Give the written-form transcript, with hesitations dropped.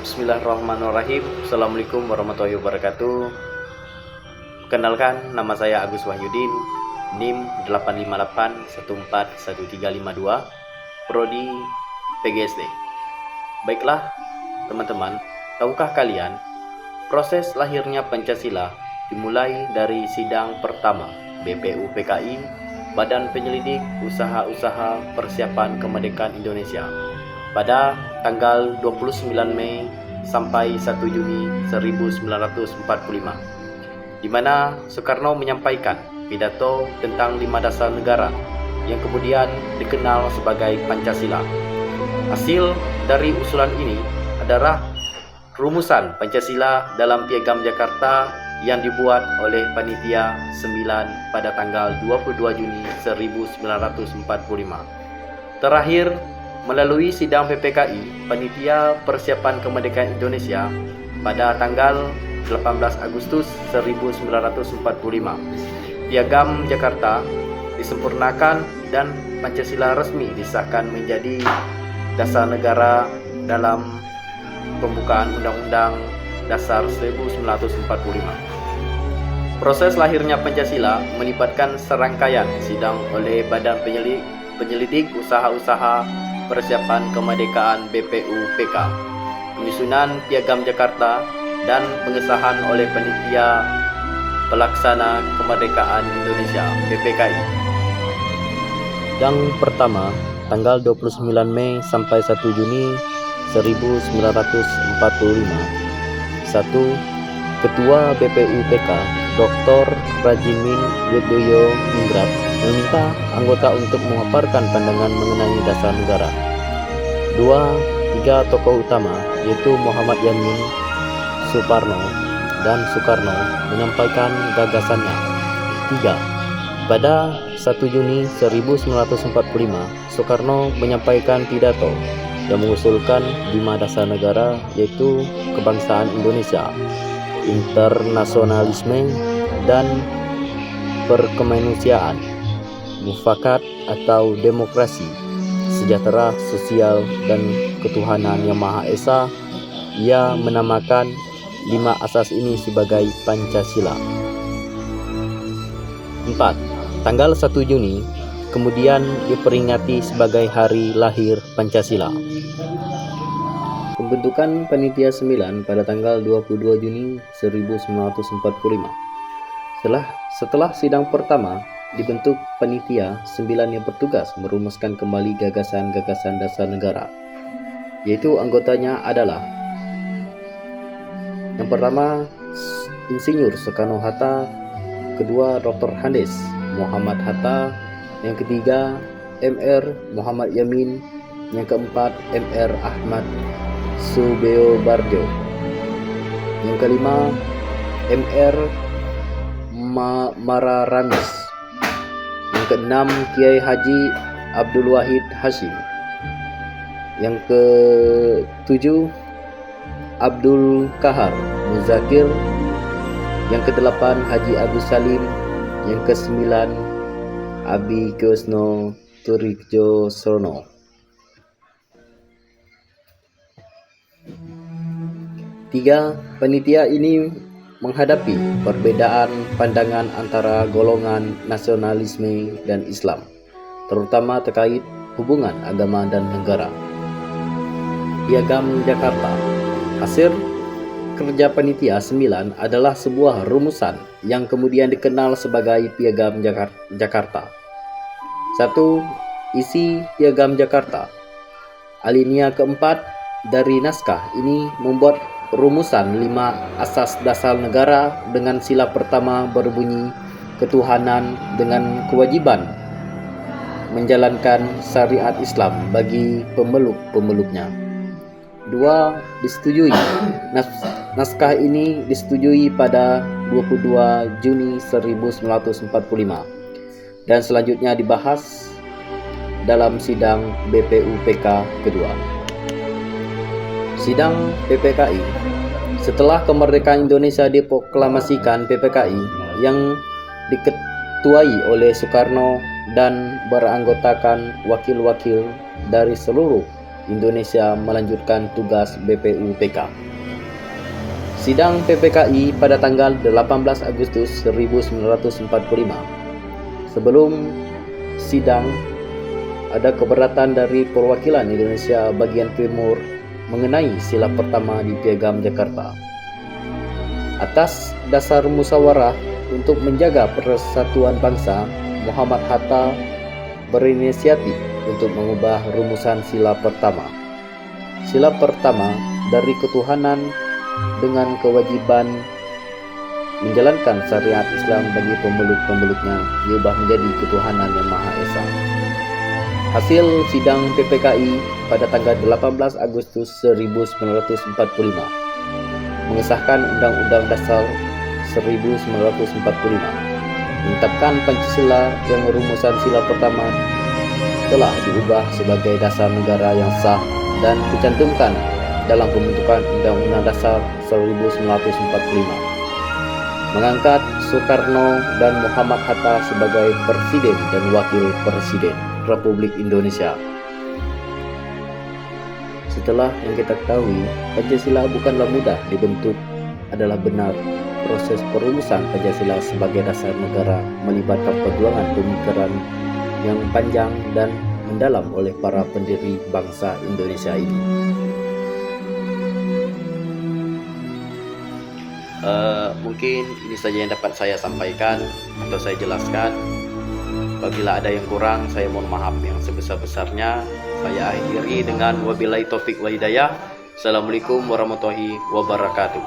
Bismillahirrahmanirrahim. Assalamualaikum warahmatullahi wabarakatuh. Kenalkan, nama saya Agus Wahyudin, NIM 858141352, Prodi PGSD. Baiklah teman-teman, tahukah kalian proses lahirnya Pancasila dimulai dari sidang pertama BPU PKI, Badan Penyelidik Usaha-Usaha Persiapan Kemerdekaan Indonesia, pada tanggal 29 Mei sampai 1 Juni 1945, di mana Soekarno menyampaikan pidato tentang 5 dasar negara yang kemudian dikenal sebagai Pancasila. Hasil dari usulan ini adalah rumusan Pancasila dalam Piagam Jakarta yang dibuat oleh Panitia 9 pada tanggal 22 Juni 1945. Terakhir, melalui sidang PPKI, Panitia Persiapan Kemerdekaan Indonesia, pada tanggal 18 Agustus 1945. Piagam Jakarta disempurnakan dan Pancasila resmi disahkan menjadi dasar negara dalam pembukaan Undang-Undang Dasar 1945. Proses lahirnya Pancasila melibatkan serangkaian sidang oleh Badan Penyelidik Usaha-Usaha Persiapan Kemerdekaan BPUPK, penyusunan Piagam Jakarta, dan pengesahan oleh Panitia Pelaksana Kemerdekaan Indonesia (PPKI). Sidang pertama tanggal 29 Mei sampai 1 Juni 1945. 1. Ketua BPUPK Dr. Rajimin Widoyo Ningrat meminta anggota untuk memaparkan pandangan mengenai dasar negara. 2. 3 tokoh utama yaitu Muhammad Yamin, Suparno, dan Soekarno menyampaikan gagasannya. 3. Pada 1 Juni 1945, Soekarno menyampaikan pidato yang mengusulkan 5 dasar negara yaitu kebangsaan Indonesia, internasionalisme, dan perkemanusiaan, mufakat atau demokrasi, sejahtera sosial, dan ketuhanan yang Maha Esa. Ia menamakan 5 asas ini sebagai Pancasila. 4. Tanggal 1 Juni kemudian diperingati sebagai hari lahir Pancasila. Pembentukan Panitia 9 pada tanggal 22 Juni 1945. Setelah sidang pertama, dibentuk Panitia 9 yang bertugas merumuskan kembali gagasan-gagasan dasar negara, yaitu anggotanya adalah: yang pertama, Insinyur Soekarno-Hatta; kedua, Dr. Andes Muhammad Hatta; yang ketiga, Mr. Muhammad Yamin; yang keempat, Mr. Ahmad Subeobarjo; yang kelima, Mr. Mararamis; yang keenam, Kiai Haji Abdul Wahid Hashim; yang ketujuh, Abdul Kahar Muzakir; yang kedelapan, Haji Agus Salim; yang kesembilan, Abi Kusno Turikjo Sono. 3. Panitia ini menghadapi perbedaan pandangan antara golongan nasionalisme dan Islam, terutama terkait hubungan agama dan negara. Piagam Jakarta. Hasil kerja Panitia 9 adalah sebuah rumusan yang kemudian dikenal sebagai Piagam Jakarta. 1. Isi Piagam Jakarta. Alinea keempat dari naskah ini membuat rumusan 5 asas dasar negara dengan sila pertama berbunyi ketuhanan dengan kewajiban menjalankan syariat Islam bagi pemeluk-pemeluknya. 2. Disetujui. Naskah ini disetujui pada 22 Juni 1945 dan selanjutnya dibahas dalam sidang BPUPK kedua. Sidang PPKI. Setelah kemerdekaan Indonesia diproklamasikan, PPKI yang diketuai oleh Soekarno dan beranggotakan wakil-wakil dari seluruh Indonesia melanjutkan tugas BPUPK. Sidang PPKI pada tanggal 18 Agustus 1945. Sebelum sidang, ada keberatan dari perwakilan Indonesia bagian timur mengenai sila pertama di Piagam Jakarta. Atas dasar musyawarah untuk menjaga persatuan bangsa, Muhammad Hatta berinisiatif untuk mengubah rumusan sila pertama. Sila pertama dari ketuhanan dengan kewajiban menjalankan syariat Islam bagi pemeluk-pemeluknya diubah menjadi ketuhanan yang Maha Esa. Hasil sidang PPKI pada tanggal 18 Agustus 1945 mengesahkan Undang-Undang Dasar 1945, menetapkan Pancasila yang rumusan sila pertama telah diubah sebagai dasar negara yang sah dan dicantumkan dalam pembentukan Undang-Undang Dasar 1945, mengangkat Soekarno dan Muhammad Hatta sebagai Presiden dan Wakil Presiden Republik Indonesia. Setelah yang kita ketahui, Pancasila bukanlah mudah dibentuk, adalah benar. Proses perumusan Pancasila sebagai dasar negara melibatkan perjuangan pemikiran yang panjang dan mendalam oleh para pendiri bangsa Indonesia ini. Mungkin ini saja yang dapat saya sampaikan atau saya jelaskan. Apabila ada yang kurang, saya mohon maaf yang sebesar-besarnya. Saya akhiri dengan wabillahi taufik wal hidayah. Assalamualaikum warahmatullahi wabarakatuh.